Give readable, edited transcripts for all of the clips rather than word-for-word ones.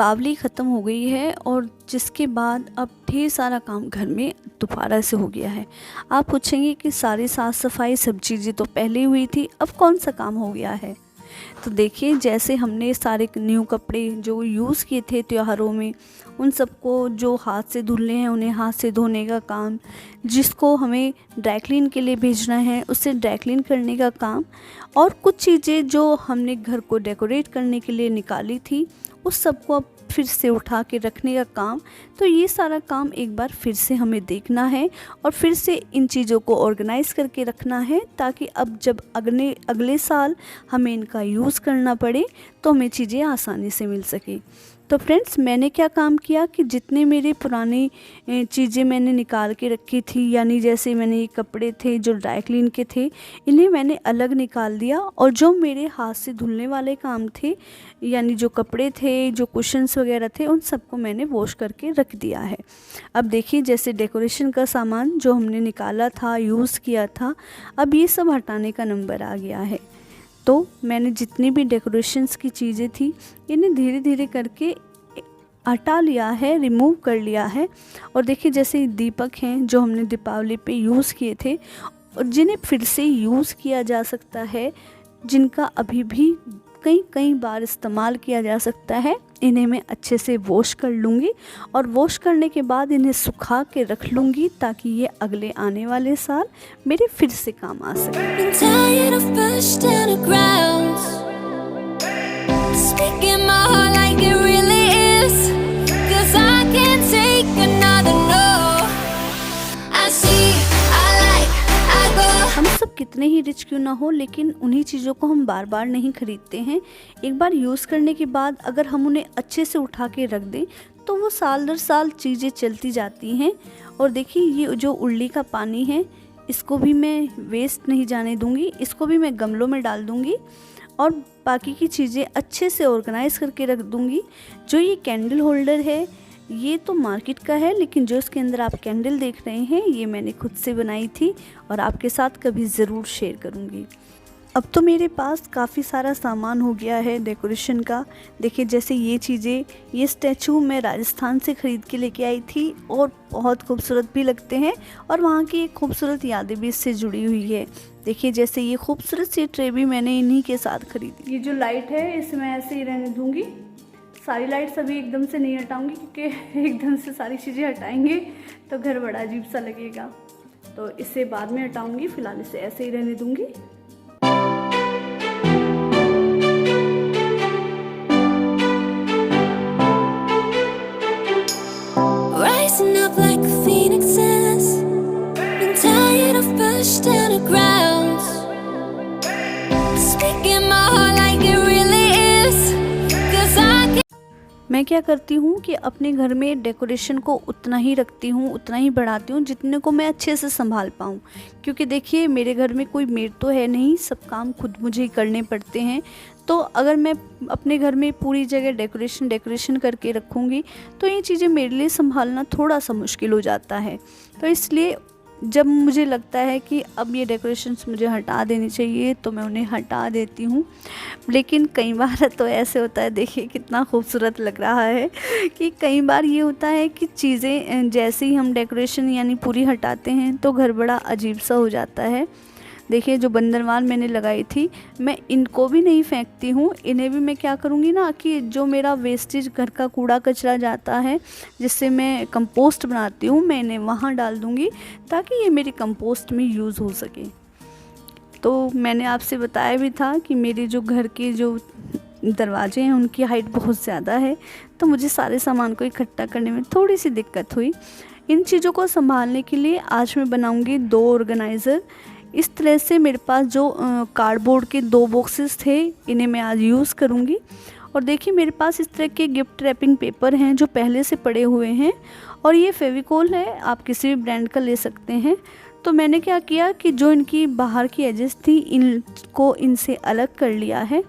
दीपावली ख़त्म हो गई है और जिसके बाद अब ढेर सारा काम घर में दोबारा से हो गया है। आप पूछेंगे कि सारी साफ़ सफाई सब चीज़ें तो पहले हुई थी, अब कौन सा काम हो गया है। तो देखिए, जैसे हमने सारे न्यू कपड़े जो यूज़ किए थे त्योहारों में, उन सबको जो हाथ से धुलने हैं उन्हें हाथ से धोने का काम, जिसको हमें ड्राई क्लीन के लिए भेजना है उसे ड्राई क्लीन करने का काम, और कुछ चीज़ें जो हमने घर को डेकोरेट करने के लिए निकाली थी उस सबको अब फिर से उठा के रखने का काम। तो ये सारा काम एक बार फिर से हमें देखना है और फिर से इन चीज़ों को ऑर्गेनाइज़ करके रखना है, ताकि अब जब अगले साल हमें इनका यूज़ करना पड़े तो हमें चीज़ें आसानी से मिल सके। तो फ्रेंड्स, मैंने क्या काम किया कि जितने मेरे पुरानी चीज़ें मैंने निकाल के रखी थी, यानी जैसे मैंने ये कपड़े थे जो ड्राई क्लीन के थे, इन्हें मैंने अलग निकाल दिया, और जो मेरे हाथ से धुलने वाले काम थे, यानी जो कपड़े थे, जो कुशन्स वगैरह थे, उन सबको मैंने वॉश करके रख दिया है। अब देखिए, जैसे डेकोरेशन का सामान जो हमने निकाला था, यूज़ किया था, अब ये सब हटाने का नंबर आ गया है। तो मैंने जितनी भी डेकोरेशंस की चीज़ें थी इन्हें धीरे धीरे करके हटा लिया है, रिमूव कर लिया है। और देखिए, जैसे दीपक हैं जो हमने दीपावली पे यूज़ किए थे और जिन्हें फिर से यूज़ किया जा सकता है, जिनका अभी भी कई बार इस्तेमाल किया जा सकता है, इन्हें मैं अच्छे से वॉश कर लूँगी और वॉश करने के बाद इन्हें सुखा के रख लूँगी, ताकि ये अगले आने वाले साल मेरे फिर से काम आ हम सब कितने ही रिच क्यों ना हो, लेकिन उन्हीं चीज़ों को हम बार बार नहीं खरीदते हैं। एक बार यूज़ करने के बाद अगर हम उन्हें अच्छे से उठा के रख दें तो वो साल दर साल चीज़ें चलती जाती हैं। और देखिए, ये जो उर्ली का पानी है इसको भी मैं वेस्ट नहीं जाने दूंगी, इसको भी मैं गमलों में डाल दूंगी और बाकी की चीज़ें अच्छे से ऑर्गेनाइज़ करके रख दूंगी। जो ये कैंडल होल्डर है ये तो मार्केट का है, लेकिन जो इसके अंदर आप कैंडल देख रहे हैं ये मैंने खुद से बनाई थी और आपके साथ कभी ज़रूर शेयर करूँगी। अब तो मेरे पास काफ़ी सारा सामान हो गया है डेकोरेशन का। देखिए, जैसे ये चीज़ें, ये स्टैचू मैं राजस्थान से ख़रीद के लेके आई थी और बहुत खूबसूरत भी लगते हैं और वहाँ की एक खूबसूरत यादें भी इससे जुड़ी हुई है। देखिए, जैसे ये खूबसूरत सी ट्रे भी मैंने इन्हीं के साथ खरीदी। ये जो लाइट है इसे मैं ऐसे ही रहने दूँगी, सारी लाइट्स अभी एकदम से नहीं हटाऊंगी, क्योंकि एकदम से सारी चीज़ें हटाएंगे तो घर बड़ा अजीब सा लगेगा, तो इसे बाद में हटाऊंगी। फ़िलहाल इसे ऐसे ही रहने दूंगी। Rising up like phoenixes, been tired of pushed underground, speaking my heart like it really is, 'cause I मैं क्या करती हूँ कि अपने घर में डेकोरेशन को उतना ही रखती हूँ, उतना ही बढ़ाती हूँ जितने को मैं अच्छे से संभाल पाऊँ। क्योंकि देखिए, मेरे घर में कोई मेड तो है नहीं, सब काम खुद मुझे ही करने पड़ते हैं। तो अगर मैं अपने घर में पूरी जगह डेकोरेशन करके रखूँगी तो ये चीज़ें मेरे लिए संभालना थोड़ा सा मुश्किल हो जाता है। तो इसलिए जब मुझे लगता है कि अब ये डेकोरेशंस मुझे हटा देनी चाहिए तो मैं उन्हें हटा देती हूँ। लेकिन कई बार तो ऐसे होता है, देखिए कितना खूबसूरत लग रहा है, कि कई बार ये होता है कि चीज़ें जैसे ही हम डेकोरेशन यानी पूरी हटाते हैं तो घर बड़ा अजीब सा हो जाता है। देखिए, जो बंदरवाल मैंने लगाई थी, मैं इनको भी नहीं फेंकती हूँ, इन्हें भी मैं क्या करूँगी ना कि जो मेरा वेस्टेज घर का कूड़ा कचरा जाता है जिससे मैं कंपोस्ट बनाती हूँ, मैं इन्हें वहाँ डाल दूँगी ताकि ये मेरे कंपोस्ट में यूज़ हो सके। तो मैंने आपसे बताया भी था कि मेरे जो घर के जो दरवाजे हैं उनकी हाइट बहुत ज़्यादा है, तो मुझे सारे सामान को इकट्ठा करने में थोड़ी सी दिक्कत हुई। इन चीज़ों को संभालने के लिए आज मैं बनाऊँगी 2 ऑर्गेनाइज़र। इस तरह से मेरे पास जो कार्डबोर्ड के 2 बॉक्सेस थे, इन्हें मैं आज यूज़ करूँगी। और देखिए, मेरे पास इस तरह के गिफ्ट रैपिंग पेपर हैं जो पहले से पड़े हुए हैं, और ये फेविकोल है, आप किसी भी ब्रांड का ले सकते हैं। तो मैंने क्या किया कि जो इनकी बाहर की एजेस थी इनको इनसे अलग कर लिया है,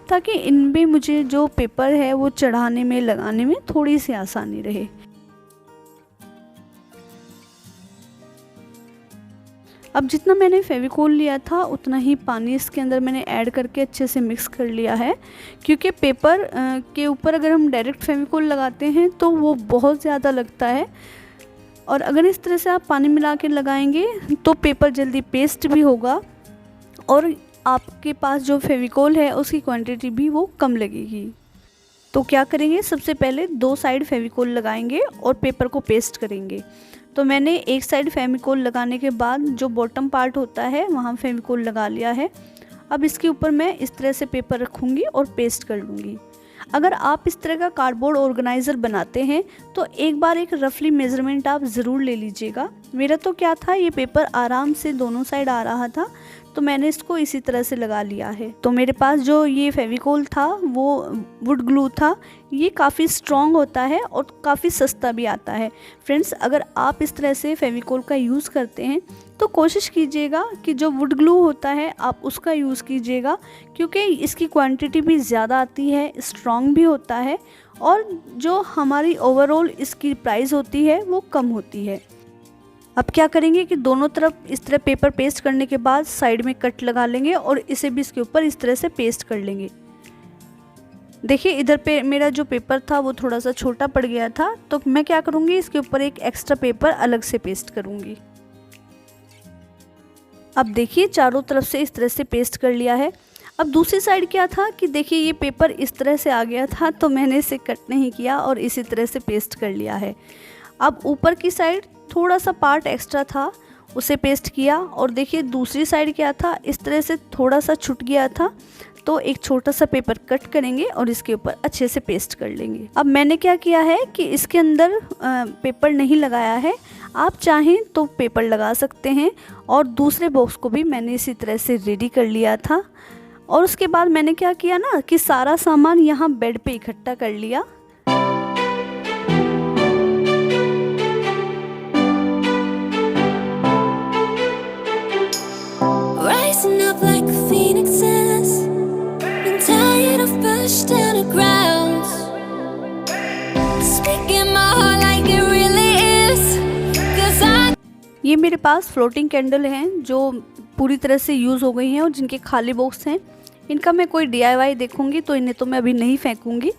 ताकि इनमें मुझे जो पेपर है वो चढ़ाने में, लगाने में थोड़ी सी आसानी रहे। अब जितना मैंने फेविकोल लिया था उतना ही पानी इसके अंदर मैंने ऐड करके अच्छे से मिक्स कर लिया है, क्योंकि पेपर के ऊपर अगर हम डायरेक्ट फेविकोल लगाते हैं तो वो बहुत ज़्यादा लगता है, और अगर इस तरह से आप पानी मिला के लगाएंगे तो पेपर जल्दी पेस्ट भी होगा और आपके पास जो फेविकोल है उसकी क्वांटिटी भी वो कम लगेगी। तो क्या करेंगे, सबसे पहले 2 साइड फेविकोल लगाएंगे और पेपर को पेस्ट करेंगे। तो मैंने एक साइड फेविकोल लगाने के बाद जो बॉटम पार्ट होता है वहाँ फेविकोल लगा लिया है। अब इसके ऊपर मैं इस तरह से पेपर रखूँगी और पेस्ट कर लूँगी। अगर आप इस तरह का कार्डबोर्ड ऑर्गेनाइज़र बनाते हैं तो एक बार एक रफली मेज़रमेंट आप ज़रूर ले लीजिएगा। मेरा तो क्या था, ये पेपर आराम से दोनों साइड आ रहा था तो मैंने इसको इसी तरह से लगा लिया है। तो मेरे पास जो ये फेविकोल था वो वुड ग्लू था। ये काफ़ी स्ट्रॉन्ग होता है और काफ़ी सस्ता भी आता है। फ्रेंड्स, अगर आप इस तरह से फेविकोल का यूज़ करते हैं तो कोशिश कीजिएगा कि जो वुड ग्लू होता है आप उसका यूज़ कीजिएगा, क्योंकि इसकी क्वांटिटी भी ज़्यादा आती है, स्ट्रॉन्ग भी होता है और जो हमारी ओवरऑल इसकी प्राइस होती है वो कम होती है। अब क्या करेंगे कि दोनों तरफ इस तरह पेपर पेस्ट करने के बाद साइड में कट लगा लेंगे और इसे भी इसके ऊपर इस तरह से पेस्ट कर लेंगे। देखिए, इधर पे मेरा जो पेपर था वो थोड़ा सा छोटा पड़ गया था, तो मैं क्या करूँगी, इसके ऊपर एक एक्स्ट्रा पेपर अलग से पेस्ट करूँगी। अब देखिए, चारों तरफ से इस तरह से पेस्ट कर लिया है। अब दूसरी साइड क्या था कि देखिए ये पेपर इस तरह से आ गया था तो मैंने इसे कट नहीं किया और इसी तरह से पेस्ट कर लिया है। अब ऊपर की साइड थोड़ा सा पार्ट एक्स्ट्रा था, उसे पेस्ट किया और देखिए दूसरी साइड क्या था, इस तरह से थोड़ा सा छूट गया था तो एक छोटा सा पेपर कट करेंगे और इसके ऊपर अच्छे से पेस्ट कर लेंगे। अब मैंने क्या किया है कि इसके अंदर पेपर नहीं लगाया है, आप चाहें तो पेपर लगा सकते हैं। और दूसरे बॉक्स को भी मैंने इसी तरह से रेडी कर लिया था और उसके बाद मैंने क्या किया ना कि सारा सामान यहाँ बेड पे इकट्ठा कर लिया। Rising up like phoenixes, been tired of pushed underground, speaking my heart like it really is, 'cause I ये मेरे पास फ्लोटिंग कैंडल हैं जो पूरी तरह से यूज़ हो गई हैं और जिनके खाली बॉक्स हैं। इनका मैं कोई DIY देखूंगी तो इन्हें तो मैं अभी नहीं फेंकूंगी।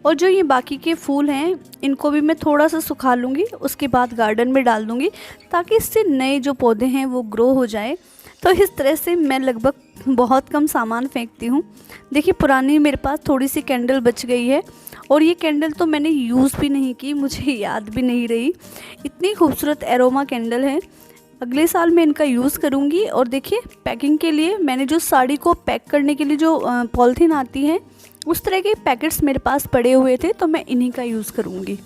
और जो ये बाकी के फूल हैं इनको भी मैं थोड़ा सा सुखा लूँगी, उसके बाद गार्डन में डाल दूँगी ताकि इससे नए जो पौधे हैं वो ग्रो हो जाए। तो इस तरह से मैं लगभग बहुत कम सामान फेंकती हूँ। देखिए, पुरानी मेरे पास थोड़ी सी कैंडल बच गई है और ये कैंडल तो मैंने यूज़ भी नहीं की, मुझे याद भी नहीं रही। इतनी खूबसूरत एरोमा कैंडल है, अगले साल मैं इनका यूज़ करूँगी। और देखिए, पैकिंग के लिए मैंने जो साड़ी को पैक करने के लिए जो पॉलीथीन आती है उस तरह के पैकेट्स मेरे पास पड़े हुए थे तो मैं इन्हीं का यूज़ करूँगी।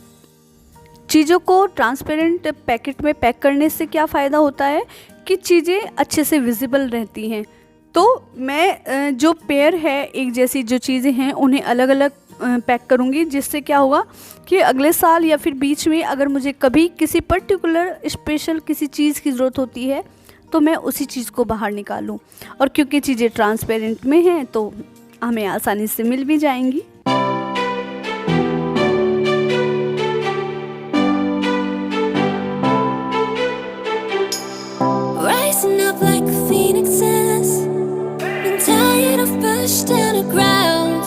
चीज़ों को ट्रांसपेरेंट पैकेट में पैक करने से क्या फ़ायदा होता है कि चीज़ें अच्छे से विजिबल रहती हैं। तो मैं जो पेयर है, एक जैसी जो चीज़ें हैं उन्हें अलग अलग पैक करूँगी, जिससे क्या होगा कि अगले साल या फिर बीच में अगर मुझे कभी किसी पर्टिकुलर स्पेशल किसी चीज़ की ज़रूरत होती है तो मैं उसी चीज़ को बाहर निकालूँ। और क्योंकि चीज़ें ट्रांसपेरेंट में हैं तो हमें आसानी से मिल भी जाएंगी। rising up like phoenixes, been tired of pushed underground.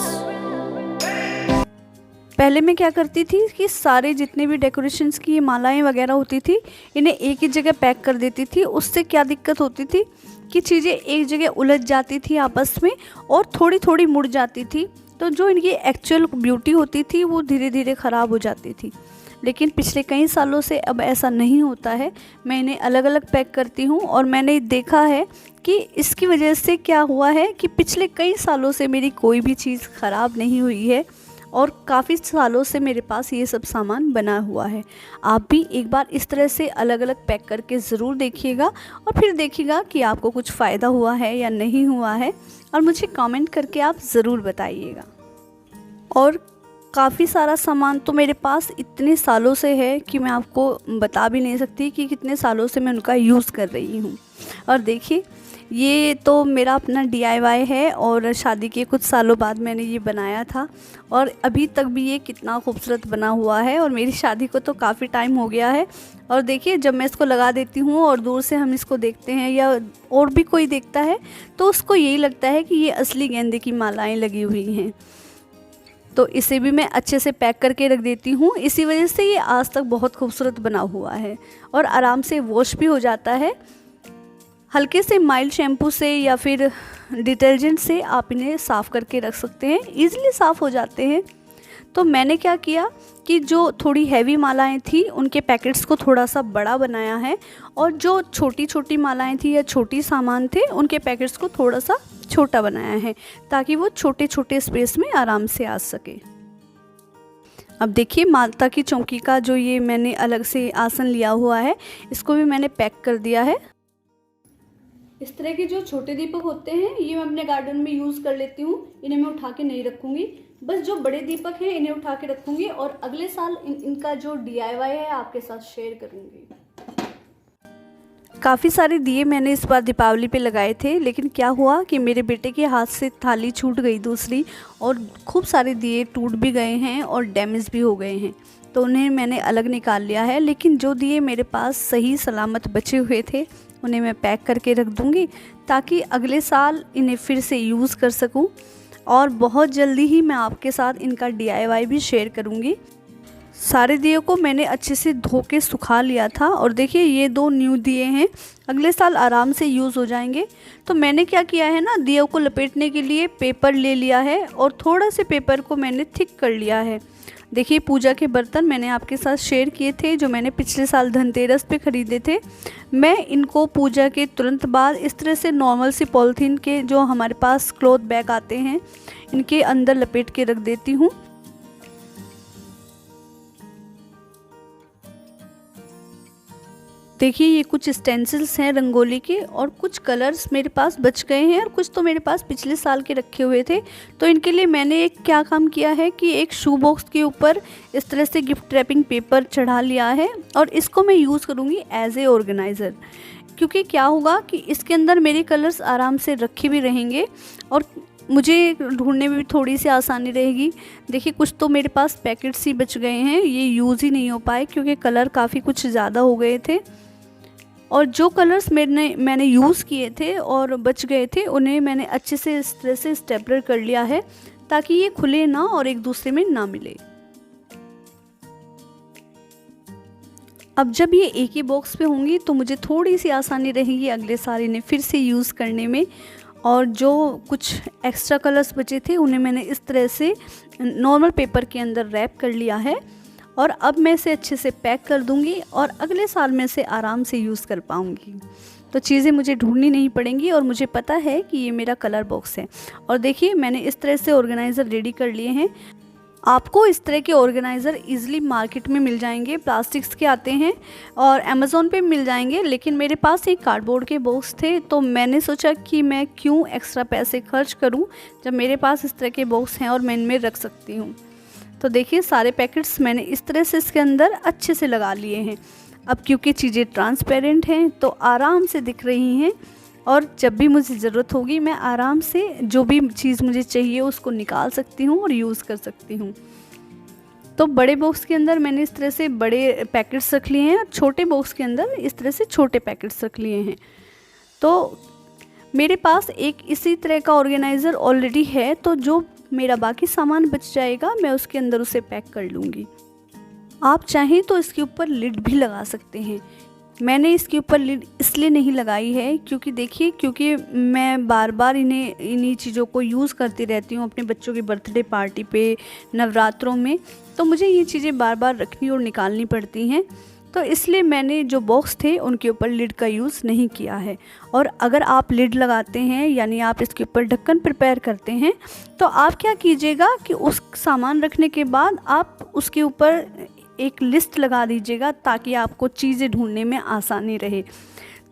पहले मैं क्या करती थी कि सारे जितने भी डेकोरेशंस की मालाएं वगैरह होती थी इन्हें एक ही जगह पैक कर देती थी। उससे क्या दिक्कत होती थी कि चीज़ें एक जगह उलझ जाती थी आपस में और थोड़ी थोड़ी मुड़ जाती थी, तो जो इनकी एक्चुअल ब्यूटी होती थी वो धीरे धीरे ख़राब हो जाती थी। लेकिन पिछले कई सालों से अब ऐसा नहीं होता है, मैं इन्हें अलग अलग पैक करती हूँ और मैंने देखा है कि इसकी वजह से क्या हुआ है कि पिछले कई सालों से मेरी कोई भी चीज़ ख़राब नहीं हुई है और काफ़ी सालों से मेरे पास ये सब सामान बना हुआ है। आप भी एक बार इस तरह से अलग अलग पैक करके ज़रूर देखिएगा और फिर देखिएगा कि आपको कुछ फ़ायदा हुआ है या नहीं हुआ है, और मुझे कमेंट करके आप ज़रूर बताइएगा। और काफ़ी सारा सामान तो मेरे पास इतने सालों से है कि मैं आपको बता भी नहीं सकती कि कितने सालों से मैं उनका यूज़ कर रही हूँ। और देखिए, ये तो मेरा अपना DIY है और शादी के कुछ सालों बाद मैंने ये बनाया था और अभी तक भी ये कितना खूबसूरत बना हुआ है और मेरी शादी को तो काफ़ी टाइम हो गया है। और देखिए जब मैं इसको लगा देती हूँ और दूर से हम इसको देखते हैं या और भी कोई देखता है तो उसको यही लगता है कि ये असली गेंदे की मालाएँ लगी हुई हैं। तो इसे भी मैं अच्छे से पैक करके रख देती हूँ। इसी वजह से ये आज तक बहुत खूबसूरत बना हुआ है और आराम से वॉश भी हो जाता है। हल्के से माइल्ड शैम्पू से या फिर डिटर्जेंट से आप इन्हें साफ़ करके रख सकते हैं, ईज़िली साफ़ हो जाते हैं। तो मैंने क्या किया कि जो थोड़ी हैवी मालाएं थी उनके पैकेट्स को थोड़ा सा बड़ा बनाया है और जो छोटी छोटी मालाएं थी या छोटी सामान थे उनके पैकेट्स को थोड़ा सा छोटा बनाया है ताकि वो छोटे छोटे स्पेस में आराम से आ सके। अब देखिए माता की चौकी का जो ये मैंने अलग से आसन लिया हुआ है इसको भी मैंने पैक कर दिया है। इस तरह के जो छोटे दीपक होते हैं ये मैं अपने गार्डन में यूज़ कर लेती हूँ। इन्हें मैं उठा के नहीं रखूँगी, बस जो बड़े दीपक हैं इन्हें उठा के रखूँगी और अगले साल इनका जो DIY है आपके साथ शेयर करूँगी। काफ़ी सारे दिए मैंने इस बार दीपावली पे लगाए थे, लेकिन क्या हुआ कि मेरे बेटे के हाथ से थाली छूट गई दूसरी और खूब सारे दिए टूट भी गए हैं और डैमेज भी हो गए हैं, तो उन्हें मैंने अलग निकाल लिया है। लेकिन जो दिए मेरे पास सही सलामत बचे हुए थे उन्हें मैं पैक करके रख दूँगी ताकि अगले साल इन्हें फिर से यूज़ कर सकूँ और बहुत जल्दी ही मैं आपके साथ इनका DIY भी शेयर करूँगी। सारे दिए को मैंने अच्छे से धो के सुखा लिया था और देखिए ये 2 न्यू दिए हैं, अगले साल आराम से यूज़ हो जाएंगे। तो मैंने क्या किया है ना, दियों को लपेटने के लिए पेपर ले लिया है और थोड़ा से पेपर को मैंने थिक कर लिया है। देखिए पूजा के बर्तन मैंने आपके साथ शेयर किए थे जो मैंने पिछले साल धनतेरस पे ख़रीदे थे। मैं इनको पूजा के तुरंत बाद इस तरह से नॉर्मल सी पॉलीथीन के जो हमारे पास क्लॉथ बैग आते हैं इनके अंदर लपेट के रख देती हूँ। देखिए ये कुछ स्टेंसिल्स हैं रंगोली के और कुछ कलर्स मेरे पास बच गए हैं और कुछ तो मेरे पास पिछले साल के रखे हुए थे। तो इनके लिए मैंने एक क्या काम किया है कि एक शू बॉक्स के ऊपर इस तरह से गिफ्ट रैपिंग पेपर चढ़ा लिया है और इसको मैं यूज़ करूँगी एज ए ऑर्गेनाइज़र, क्योंकि क्या होगा कि इसके अंदर मेरे कलर्स आराम से रखे भी रहेंगे और मुझे ढूंढने में भी थोड़ी सी आसानी रहेगी। देखिए कुछ तो मेरे पास पैकेट्स ही बच गए हैं, ये यूज़ ही नहीं हो पाए क्योंकि कलर काफ़ी कुछ ज़्यादा हो गए थे और जो कलर्स मैंने यूज़ किए थे और बच गए थे उन्हें मैंने अच्छे से इस तरह से स्टेपलर कर लिया है ताकि ये खुले ना और एक दूसरे में ना मिले। अब जब ये एक ही बॉक्स पे होंगी तो मुझे थोड़ी सी आसानी रहेगी अगले साल इन्हें फिर से यूज़ करने में। और जो कुछ एक्स्ट्रा कलर्स बचे थे उन्हें मैंने इस तरह से नॉर्मल पेपर के अंदर रैप कर लिया है और अब मैं इसे अच्छे से पैक कर दूंगी और अगले साल में इसे आराम से यूज़ कर पाऊंगी। तो चीज़ें मुझे ढूंढनी नहीं पड़ेंगी और मुझे पता है कि ये मेरा कलर बॉक्स है। और देखिए मैंने इस तरह से ऑर्गेनाइज़र रेडी कर लिए हैं। आपको इस तरह के ऑर्गेनाइज़र इजीली मार्केट में मिल जाएंगे, प्लास्टिक्स के आते हैं और अमेज़ोन पे मिल जाएंगे, लेकिन मेरे पास एक कार्डबोर्ड के बॉक्स थे तो मैंने सोचा कि मैं क्यों एक्स्ट्रा पैसे खर्च करूं जब मेरे पास इस तरह के बॉक्स हैं और मैं इनमें रख सकती हूं। तो देखिए सारे पैकेट्स मैंने इस तरह से इसके अंदर अच्छे से लगा लिए हैं। अब क्योंकि चीज़ें ट्रांसपेरेंट हैं तो आराम से दिख रही हैं और जब भी मुझे ज़रूरत होगी मैं आराम से जो भी चीज़ मुझे चाहिए उसको निकाल सकती हूँ और यूज़ कर सकती हूँ। तो बड़े बॉक्स के अंदर मैंने इस तरह से बड़े पैकेट्स रख लिए हैं और छोटे बॉक्स के अंदर इस तरह से छोटे पैकेट्स रख लिए हैं। तो मेरे पास एक इसी तरह का ऑर्गेनाइज़र ऑलरेडी है, तो जो मेरा बाकी सामान बच जाएगा मैं उसके अंदर उसे पैक कर लूँगी। आप चाहें तो इसके ऊपर लिड भी लगा सकते हैं। मैंने इसके ऊपर लिड इसलिए नहीं लगाई है क्योंकि देखिए क्योंकि मैं बार बार इन्हीं चीज़ों को यूज़ करती रहती हूँ अपने बच्चों की बर्थडे पार्टी पे, नवरात्रों में, तो मुझे ये चीज़ें बार बार रखनी और निकालनी पड़ती हैं। तो इसलिए मैंने जो बॉक्स थे उनके ऊपर लिड का यूज़ नहीं किया है। और अगर आप लिड लगाते हैं यानी आप इसके ऊपर ढक्कन प्रिपेयर करते हैं तो आप क्या कीजिएगा कि उस सामान रखने के बाद आप उसके ऊपर एक लिस्ट लगा दीजिएगा ताकि आपको चीज़ें ढूंढने में आसानी रहे।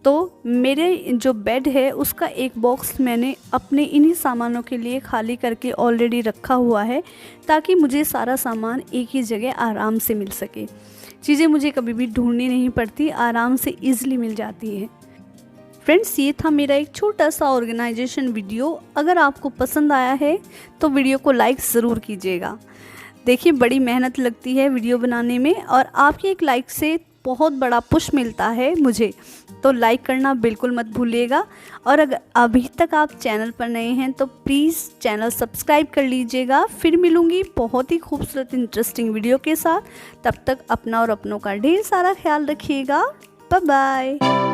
तो मेरे जो बेड है उसका एक बॉक्स मैंने अपने इन्हीं सामानों के लिए खाली करके ऑलरेडी रखा हुआ है ताकि मुझे सारा सामान एक ही जगह आराम से मिल सके। चीज़ें मुझे कभी भी ढूंढनी नहीं पड़ती, आराम से ईज़िली मिल जाती है। फ्रेंड्स, ये था मेरा एक छोटा सा ऑर्गेनाइजेशन वीडियो। अगर आपको पसंद आया है तो वीडियो को लाइक ज़रूर कीजिएगा। देखिए, बड़ी मेहनत लगती है वीडियो बनाने में और आपकी एक लाइक से बहुत बड़ा पुश मिलता है मुझे, तो लाइक करना बिल्कुल मत भूलिएगा। और अगर अभी तक आप चैनल पर नए हैं तो प्लीज़ चैनल सब्सक्राइब कर लीजिएगा। फिर मिलूँगी बहुत ही खूबसूरत इंटरेस्टिंग वीडियो के साथ। तब तक अपना और अपनों का ढेर सारा ख्याल रखिएगा। Bye bye.